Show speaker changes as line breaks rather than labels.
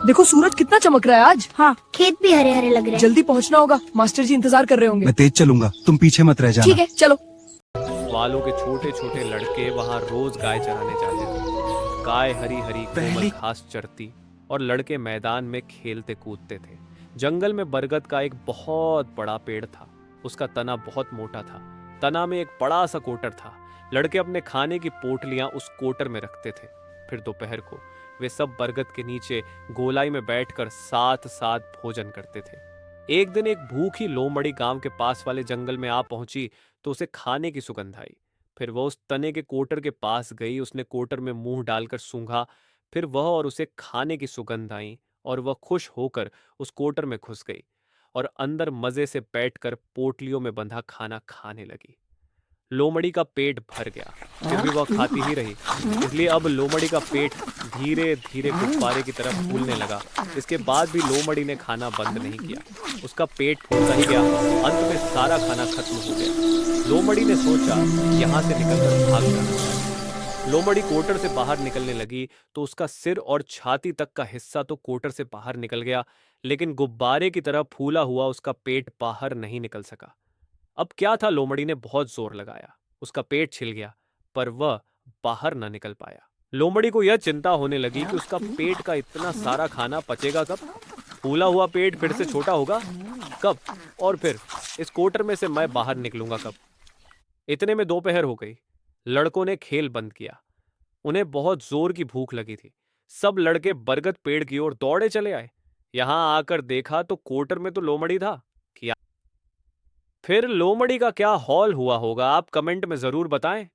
देखो सूरज कितना चमक रहा है आज।
हाँ, खेत भी हरे हरे लग रहे हैं।
जल्दी पहुंचना होगा, मास्टर जी इंतजार कर रहे होंगे।
मैं तेज चलूंगा, तुम पीछे मत रह जाना।
ठीक है चलो।
वालों के छोटे छोटे लड़के वहां रोज गाय चराने जाते थे। गाय हरी हरी कोमल घास चरती और लड़के मैदान में खेलते कूदते थे। जंगल में बरगद का एक बहुत बड़ा पेड़ था। उसका तना बहुत मोटा था। तना में एक बड़ा सा कोटर था। लड़के अपने खाने की पोटलियां उस कोटर में रखते थे। फिर दोपहर को वे सब बरगद के नीचे गोलाई में बैठकर साथ साथ भोजन करते थे। एक दिन एक भूखी लोमड़ी गांव के पास वाले जंगल में आ पहुंची तो उसे खाने की सुगंध आई। फिर वह उस तने के कोटर के पास गई। उसने कोटर में मुंह डालकर सूंघा। फिर वह और उसे खाने की सुगंध आई और वह खुश होकर उस कोटर में घुस गई और अंदर मजे से बैठकर पोटलियों में बंधा खाना खाने लगी। लोमड़ी का पेट भर गया, फिर भी वह खाती ही रही। इसलिए अब लोमड़ी का पेट धीरे धीरे गुब्बारे की तरफ फूलने लगा। इसके बाद भी लोमड़ी ने खाना बंद नहीं किया। उसका पेट फूलता ही गया। अंत में सारा खाना खत्म हो गया। लोमड़ी ने सोचा यहाँ से निकलकर भाग जाना चाहिए। लोमड़ी कोटर से बाहर निकलने लगी तो उसका सिर और छाती तक का हिस्सा तो कोटर से बाहर निकल गया, लेकिन गुब्बारे की तरह फूला हुआ उसका पेट बाहर नहीं निकल सका। अब क्या था, लोमड़ी ने बहुत जोर लगाया, उसका पेट छिल गया, पर वह बाहर न निकल पाया। लोमड़ी को यह चिंता होने लगी कि उसका पेट का इतना सारा खाना पचेगा कब? फूला हुआ पेट फिर से छोटा होगा कब? और फिर इस कोटर में से मैं बाहर निकलूंगा कब? इतने में दोपहर हो गई। लड़कों ने खेल बंद किया। उन्हें बहुत जोर की भूख लगी थी। सब लड़के बरगद पेड़ की ओर दौड़े चले आए। यहां आकर देखा तो कोटर में तो लोमड़ी था। फिर लोमड़ी का क्या हौल हुआ होगा, आप कमेंट में जरूर बताएं।